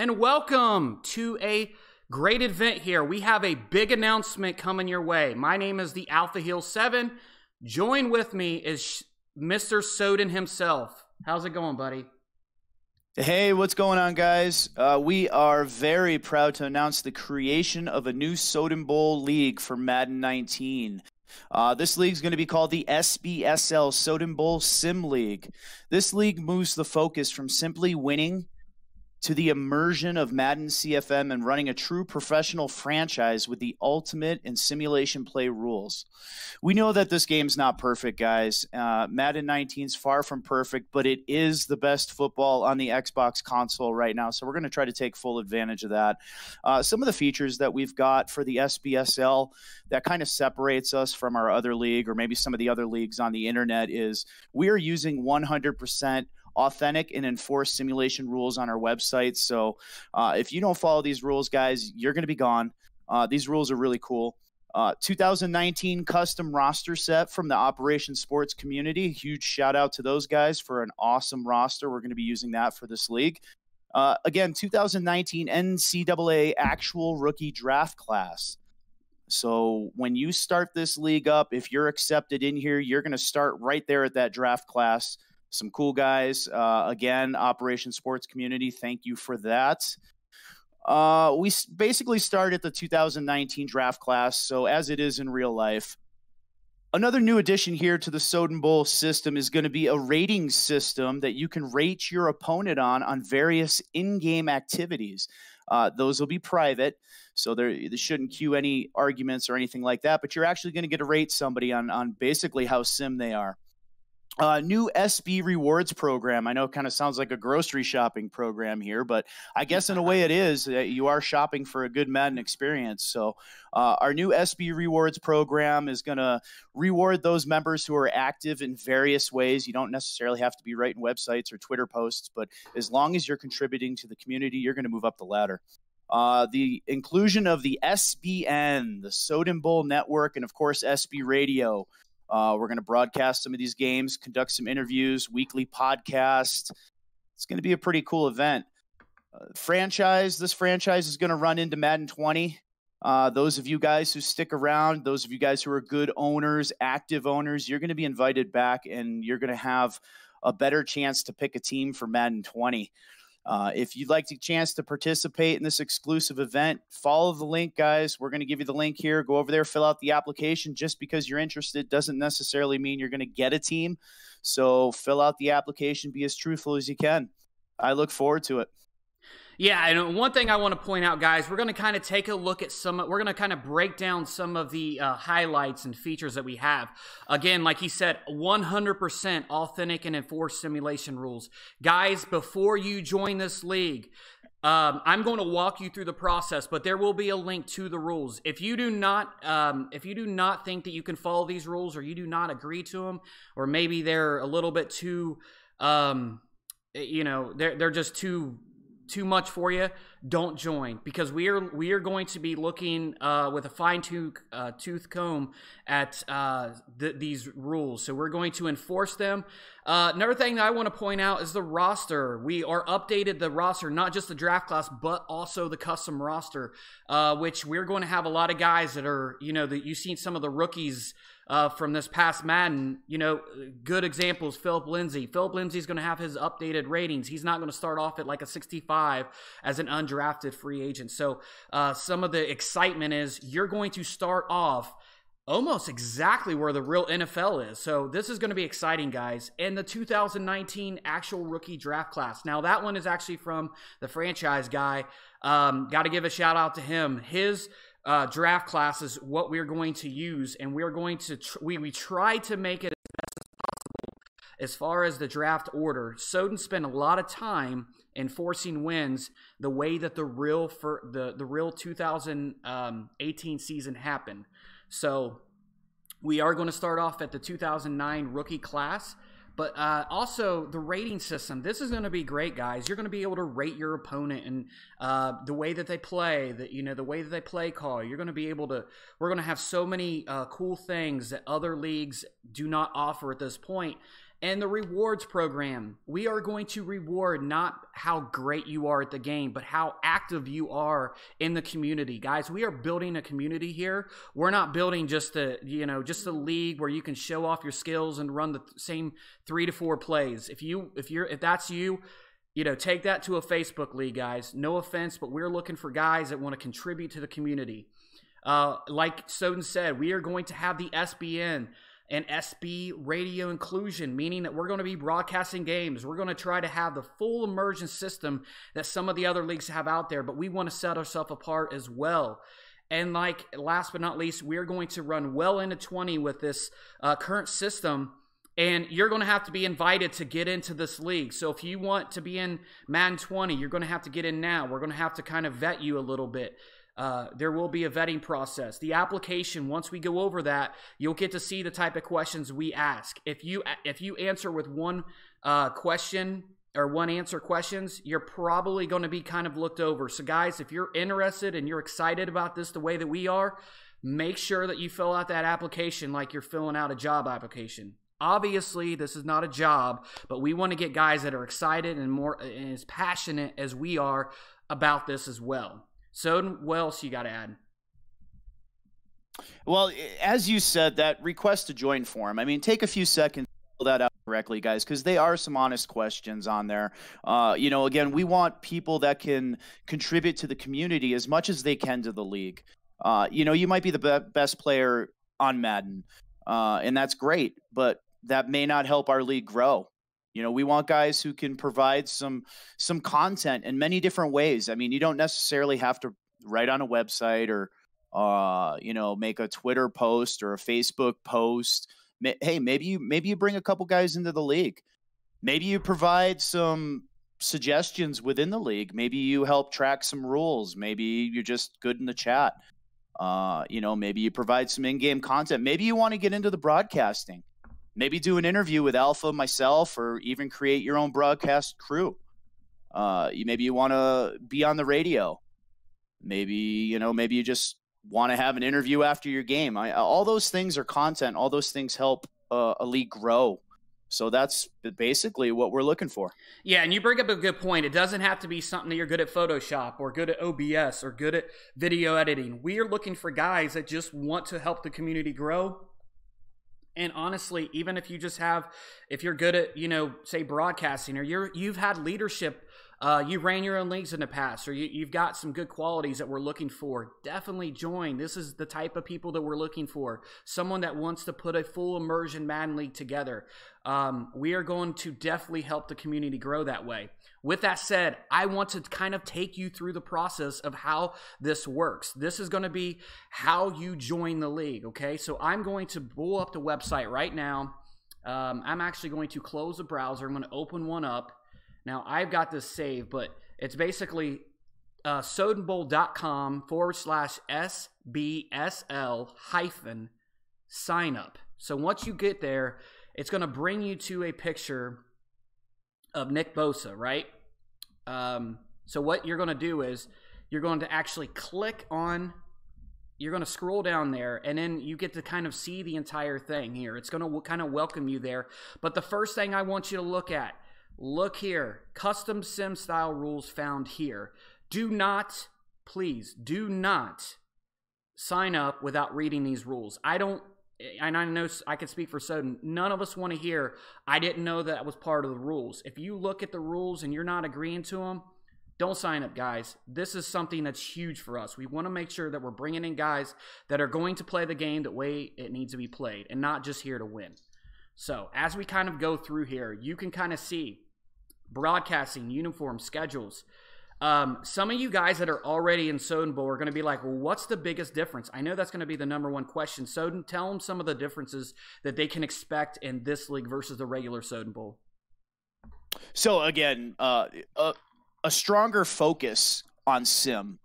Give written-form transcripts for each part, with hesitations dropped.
and welcome to a great event here. We have a big announcement coming your way. My name is the Alpha Heel 7. Join with me is Mr. Soden himself. How's it going, buddy? Hey, what's going on, guys? We are very proud to announce the creation of a new Soden Bowl league for Madden 19. This league is going to be called the SBSL Soden Bowl Sim League. This league moves the focus from simply winning to the immersion of Madden CFM and running a true professional franchise with the ultimate in simulation play rules. We know that this game's not perfect, guys. Madden 19 is far from perfect, but it is the best football on the Xbox console right now, so we're going to try to take full advantage of that. Some of the features that we've got for the SBSL that kind of separates us from our other league, or maybe some of the other leagues on the internet, is we are using 100% authentic and enforced simulation rules on our website. So if you don't follow these rules, guys, you're going to be gone. These rules are really cool. 2019 custom roster set from the Operation Sports community. Huge shout out to those guys for an awesome roster. We're going to be using that for this league. Again, 2019 NCAA actual rookie draft class. So when you start this league up, if you're accepted in here, you're going to start right there at that draft class. Some cool guys. Again, Operation Sports community, thank you for that. We basically start at the 2019 draft class, so as it is in real life. Another new addition here to the Soden Bowl system is going to be a rating system that you can rate your opponent on various in-game activities. Those will be private, so they shouldn't cue any arguments or anything like that, but you're actually going to get to rate somebody on basically how sim they are. New SB rewards program. I know it kind of sounds like a grocery shopping program here, but I guess in a way it is. You are shopping for a good Madden experience. So our new SB rewards program is going to reward those members who are active in various ways. You don't necessarily have to be writing websites or Twitter posts, but as long as you're contributing to the community, you're going to move up the ladder. The inclusion of the SBN, the Soden Bowl Network, and of course SB Radio. We're going to broadcast some of these games, conduct some interviews, weekly podcast. It's going to be a pretty cool event. This franchise is going to run into Madden 20. Those of you guys who stick around, those of you guys who are good owners, active owners, you're going to be invited back, and you're going to have a better chance to pick a team for Madden 20. If you'd like the chance to participate in this exclusive event, follow the link, guys. We're going to give you the link here. Go over there, fill out the application. Just because you're interested doesn't necessarily mean you're going to get a team. So fill out the application. Be as truthful as you can. I look forward to it. Yeah, and one thing I want to point out, guys, we're going to kind of take a look at we're going to kind of break down some of the highlights and features that we have. Again, like he said, 100% authentic and enforced simulation rules. Guys, before you join this league, I'm going to walk you through the process, but there will be a link to the rules. If you do not think that you can follow these rules, or you do not agree to them, or maybe they're a little bit too, they're just too much for you, don't join, because we are going to be looking with a fine-tooth comb at these rules. So we're going to enforce them. Another thing that I want to point out is the roster. We are updated the roster, not just the draft class, but also the custom roster, which we're going to have a lot of guys that are, that you've seen some of the rookies from this past Madden. Good examples, Philip Lindsay. Philip Lindsay's going to have his updated ratings. He's not going to start off at like a 65 as an undrafted free agent. So some of the excitement is you're going to start off almost exactly where the real NFL is. So this is going to be exciting, guys. And the 2019 actual rookie draft class. Now, that one is actually from the franchise guy. Got to give a shout out to him. His draft class is what we're going to use, and we're going to we try to make it as best as possible as far as the draft order. Soden spent a lot of time enforcing wins the way that the real 2018 season happened. So we are going to start off at the 2009 rookie class. But also the rating system. This is going to be great, guys. You're going to be able to rate your opponent and the way that they play, the way that they play call. You're going to be able to. We're going to have so many cool things that other leagues do not offer at this point. And the rewards program, we are going to reward not how great you are at the game, but how active you are in the community. Guys, we are building a community here. We're not building just a league where you can show off your skills and run the same 3 to 4 plays. If that's you, take that to a Facebook league, guys. No offense, but we're looking for guys that want to contribute to the community. Like Soden said, we are going to have the SBN and SB radio inclusion, meaning that we're going to be broadcasting games. We're going to try to have the full immersion system that some of the other leagues have out there, but we want to set ourselves apart as well. And last but not least, we're going to run well into 20 with this current system, and you're going to have to be invited to get into this league. So if you want to be in Madden 20, you're going to have to get in now. We're going to have to kind of vet you a little bit. There will be a vetting process. The application, once we go over that, you'll get to see the type of questions we ask. If you answer with one question or one answer questions, you're probably going to be kind of looked over. So guys, if you're interested and you're excited about this the way that we are, make sure that you fill out that application like you're filling out a job application. Obviously, this is not a job, but we want to get guys that are excited and as passionate as we are about this as well. So, what else you got to add? Well, as you said, that request to join form, I mean, take a few seconds to fill that out correctly, guys, because they are some honest questions on there. Again, we want people that can contribute to the community as much as they can to the league. You might be the best player on Madden, and that's great, but that may not help our league grow. We want guys who can provide some content in many different ways. I mean, you don't necessarily have to write on a website or, make a Twitter post or a Facebook post. Hey, maybe you bring a couple guys into the league. Maybe you provide some suggestions within the league. Maybe you help track some rules. Maybe you're just good in the chat. Maybe you provide some in-game content. Maybe you want to get into the broadcasting. Maybe do an interview with Alpha, myself, or even create your own broadcast crew. Maybe you want to be on the radio. Maybe you just want to have an interview after your game. All those things are content. All those things help a league grow. So that's basically what we're looking for. Yeah, and you bring up a good point. It doesn't have to be something that you're good at Photoshop or good at OBS or good at video editing. We are looking for guys that just want to help the community grow. And honestly, even if you're good at, say broadcasting, or you've had leadership, you ran your own leagues in the past, or you've got some good qualities that we're looking for, definitely join. This is the type of people that we're looking for. Someone that wants to put a full immersion Madden league together. We are going to definitely help the community grow that way. With that said, I want to kind of take you through the process of how this works. This is going to be how you join the league, okay? So I'm going to pull up the website right now. I'm actually going to close the browser. I'm going to open one up. Now, I've got this saved, but it's basically sodenbowl.com/SBSL-sign-up. So once you get there, it's going to bring you to a picture of Nick Bosa, right? So what you're going to do is you're going to actually click on, you're going to scroll down there, and then you get to kind of see the entire thing here. It's going to kind of welcome you there. But the first thing I want you to look here, custom sim style rules found here. Please do not sign up without reading these rules. And I know I can speak for Soden. None of us want to hear, I didn't know that was part of the rules. If you look at the rules and you're not agreeing to them, don't sign up, guys. This is something that's huge for us. We want to make sure that we're bringing in guys that are going to play the game the way it needs to be played and not just here to win. So as we kind of go through here, you can kind of see broadcasting, uniform, schedules. Some of you guys that are already in Soden Bowl are going to be like, well, what's the biggest difference? I know that's going to be the number one question. Soden, tell them some of the differences that they can expect in this league versus the regular Soden Bowl. So again, a stronger focus on sim.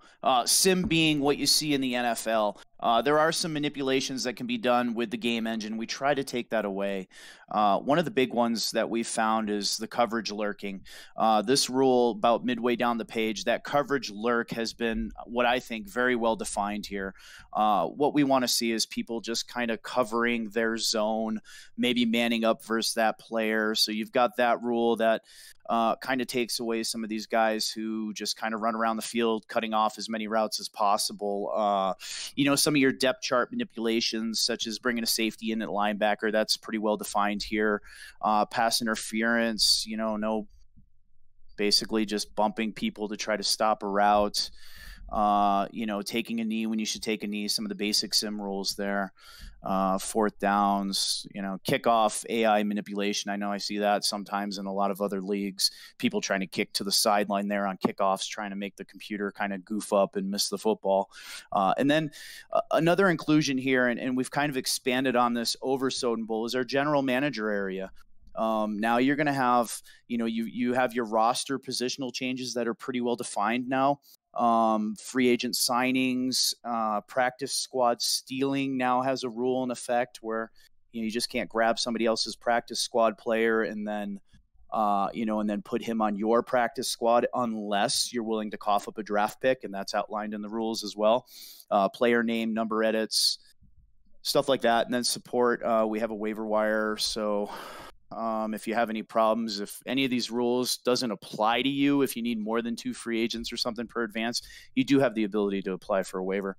Sim being what you see in the NFL. There are some manipulations that can be done with the game engine. We try to take that away. One of the big ones that we found is the coverage lurking. This rule, about midway down the page, that coverage lurk has been, what I think, very well defined here. What we want to see is people just kind of covering their zone, maybe manning up versus that player. So you've got that rule that kind of takes away some of these guys who just kind of run around the field, cutting off as many routes as possible. Some of your depth chart manipulations, such as bringing a safety in at linebacker, that's pretty well defined here. Pass interference, no, basically just bumping people to try to stop a route. Taking a knee when you should take a knee, some of the basic sim rules there. Fourth downs, kickoff AI manipulation. I know I see that sometimes in a lot of other leagues, people trying to kick to the sideline there on kickoffs, trying to make the computer kind of goof up and miss the football. And then another inclusion here, and we've kind of expanded on this over Soden Bowl, is our general manager area. Now you're going to have, you have your roster positional changes that are pretty well defined now. Free agent signings, practice squad stealing now has a rule in effect where you just can't grab somebody else's practice squad player and then put him on your practice squad unless you're willing to cough up a draft pick, and that's outlined in the rules as well. Player name, number edits, stuff like that, and then support. We have a waiver wire, so if you have any problems, if any of these rules doesn't apply to you, if you need more than 2 free agents or something per advance, you do have the ability to apply for a waiver.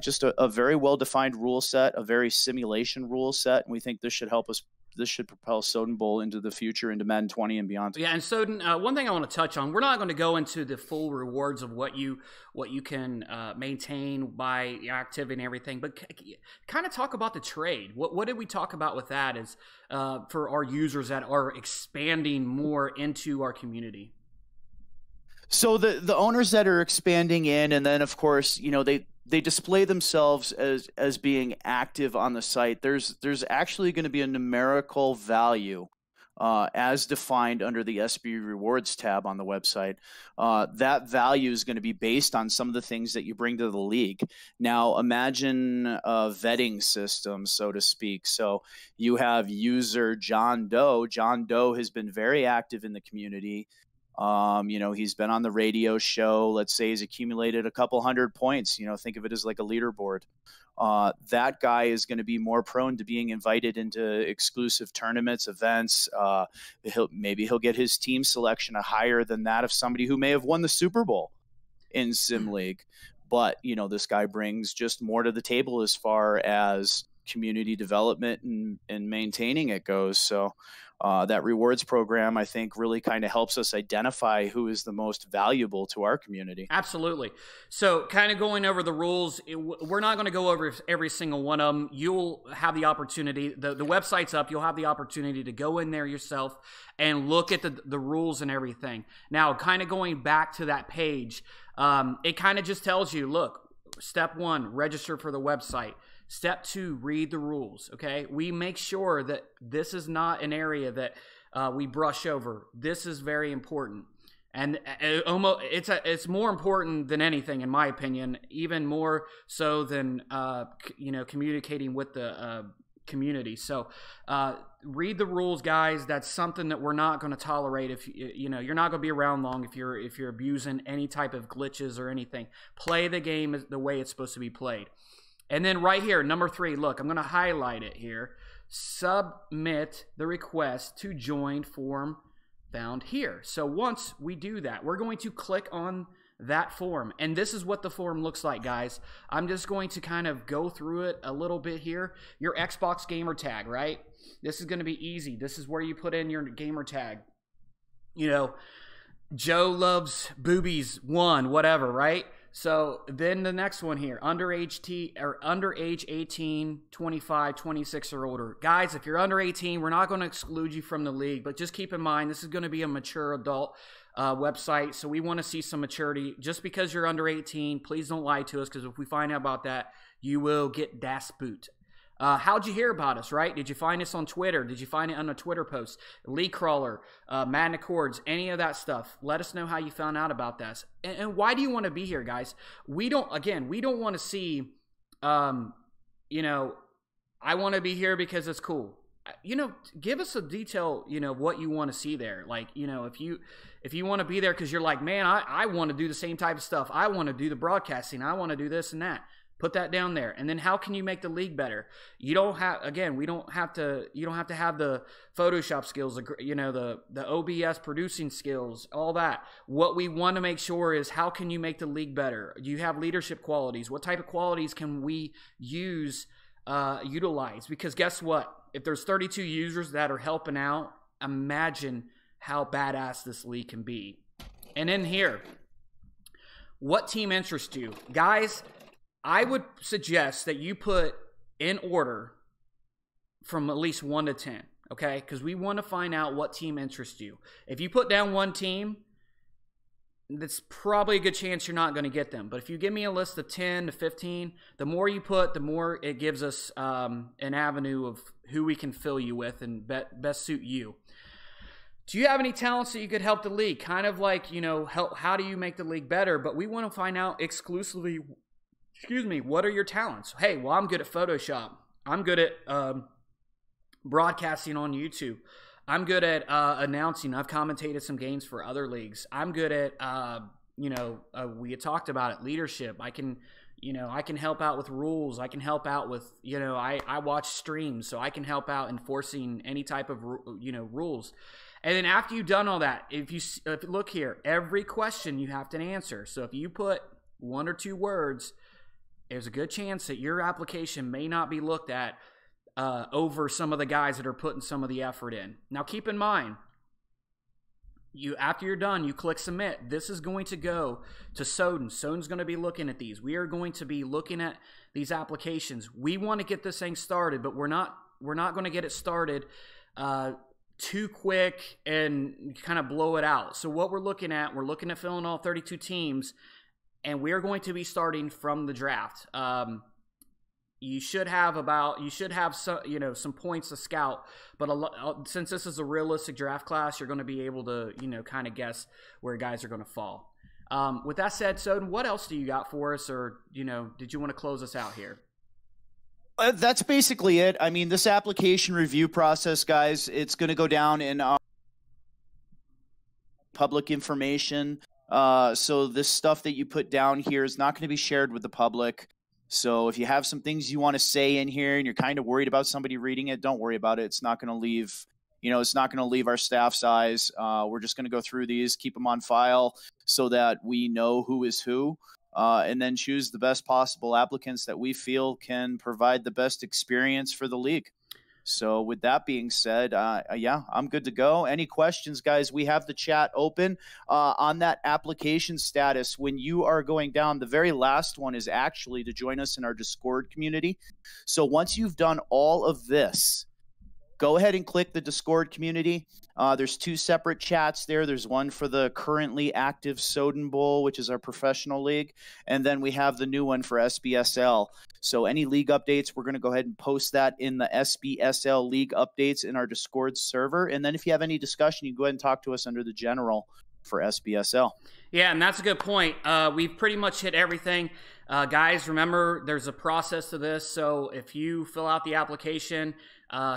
Just a very well-defined rule set, a very simulation rule set, and we think this should help us. This should propel Soden Bowl into the future, into Madden 20 and beyond. Yeah, and Soden, one thing I want to touch on, we're not going to go into the full rewards of what you can maintain by your activity and everything, but kind of talk about the trade. What did we talk about with that is for our users that are expanding more into our community? So the owners that are expanding in, and then of course, they display themselves as being active on the site. There's actually going to be a numerical value as defined under the SB Rewards tab on the website. That value is going to be based on some of the things that you bring to the league. Now, imagine a vetting system, so to speak. So you have user John Doe. John Doe has been very active in the community. He's been on the radio show. Let's say he's accumulated a couple hundred points. Think of it as like a leaderboard. That guy is going to be more prone to being invited into exclusive tournaments, events. Maybe he'll get his team selection higher than that of somebody who may have won the Super Bowl in Sim League. But, this guy brings just more to the table as far as community development and maintaining it goes. So that rewards program, I think, really kind of helps us identify who is the most valuable to our community. Absolutely. So kind of going over the rules, we're not going to go over every single one of them. You'll have the opportunity, the website's up, you'll have the opportunity to go in there yourself and look at the rules and everything. Now, kind of going back to that page, it kind of just tells you, look, step 1, register for the website. Step 2, read the rules, okay? We make sure that this is not an area that we brush over. This is very important. And it's more important than anything, in my opinion, even more so than, communicating with the community. So read the rules, guys. That's something that we're not going to tolerate. If you're not going to be around long if you're abusing any type of glitches or anything. Play the game the way it's supposed to be played. And then right here, number 3, look, I'm going to highlight it here. Submit the request to join form found here. So once we do that, we're going to click on that form. And this is what the form looks like, guys. I'm just going to kind of go through it a little bit here. Your Xbox gamer tag, right? This is going to be easy. This is where you put in your gamer tag. Joe loves boobies 1, whatever, right? So then the next one here, underage 18, 25, 26 or older. Guys, if you're under 18, we're not going to exclude you from the league, but just keep in mind this is going to be a mature adult website, so we want to see some maturity. Just because you're under 18, please don't lie to us, because if we find out about that, you will get das Boot. How'd you hear about us, right? Did you find us on Twitter? Did you find it on a Twitter post? League Crawler, Madden Accords, any of that stuff. Let us know how you found out about this. And why do you want to be here, guys? We don't want to see you know, I want to be here because it's cool. You know, give us a detail, you know, what you want to see there. Like, you know, if you want to be there because you're like, man, I want to do the same type of stuff. I want to do the broadcasting. I want to do this and that. Put that down there. And then how can you make the league better? You don't have, again, you don't have to have the Photoshop skills, you know, the OBS producing skills, all that. What we want to make sure is how can you make the league better? Do you have leadership qualities? What type of qualities can we utilize? Because guess what? If there's 32 users that are helping out, imagine how badass this league can be. And in here, what team interests you? Guys, I would suggest that you put in order from at least 1 to 10, okay? Because we want to find out what team interests you. If you put down one team, that's probably a good chance you're not going to get them. But if you give me a list of 10 to 15, the more you put, the more it gives us an avenue of who we can fill you with and best suit you. Do you have any talents that you could help the league? Kind of like, you know, how do you make the league better? But we want to find out exclusively, what are your talents? Hey, well, I'm good at Photoshop. I'm good at broadcasting on YouTube. I'm good at announcing. I've commentated some games for other leagues. I'm good at, we had talked about it, leadership. I can help out with rules. I can help out with, I watch streams, so I can help out enforcing any type of, rules. And then after you've done all that, if you look here, every question you have to answer. So if you put 1 or 2 words, there's a good chance that your application may not be looked at over some of the guys that are putting some of the effort in. Now, keep in mind, after you're done, you click submit. This is going to go to Soden. Soden's going to be looking at these. We are going to be looking at these applications. We want to get this thing started, but we're not going to get it started too quick and kind of blow it out. So what we're looking at filling all 32 teams, and we're going to be starting from the draft. You should have some points to scout, but since this is a realistic draft class, you're going to be able to, kind of guess where guys are going to fall. With that said, Soden, what else do you got for us, or, did you want to close us out here? That's basically it. I mean, this application review process, guys, it's going to go down in public information. So this stuff that you put down here is not going to be shared with the public. So if you have some things you want to say in here and you're kind of worried about somebody reading it, don't worry about it. It's not going to leave, it's not going to leave our staff's eyes. We're just going to go through these, keep them on file so that we know who is who, and then choose the best possible applicants that we feel can provide the best experience for the league. So with that being said, yeah, I'm good to go. Any questions, guys? We have the chat open on that application status. When you are going down, the very last one is actually to join us in our Discord community. So once you've done all of this, go ahead and click the Discord community. There's 2 separate chats there. There's one for the currently active Soden Bowl, which is our professional league. And then we have the new one for SBSL. So any league updates, we're going to go ahead and post that in the SBSL league updates in our Discord server. And then if you have any discussion, you can go ahead and talk to us under the general for SBSL. Yeah, and that's a good point. We've pretty much hit everything. Guys, remember, there's a process to this. So if you fill out the application,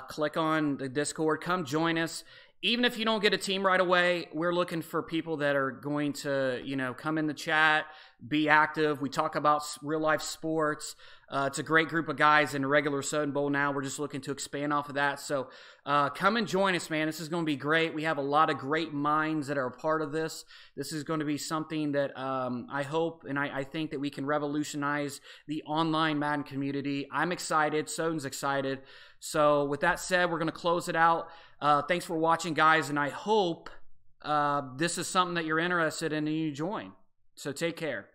click on the Discord, come join us. Even if you don't get a team right away, we're looking for people that are going to, come in the chat, be active. We talk about real-life sports. It's a great group of guys in a regular Soden Bowl now. We're just looking to expand off of that. So come and join us, man. This is going to be great. We have a lot of great minds that are a part of this. This is going to be something that I hope and I think that we can revolutionize the online Madden community. I'm excited. Soden's excited. So with that said, we're going to close it out. Thanks for watching, guys, and I hope this is something that you're interested in and you join. So take care.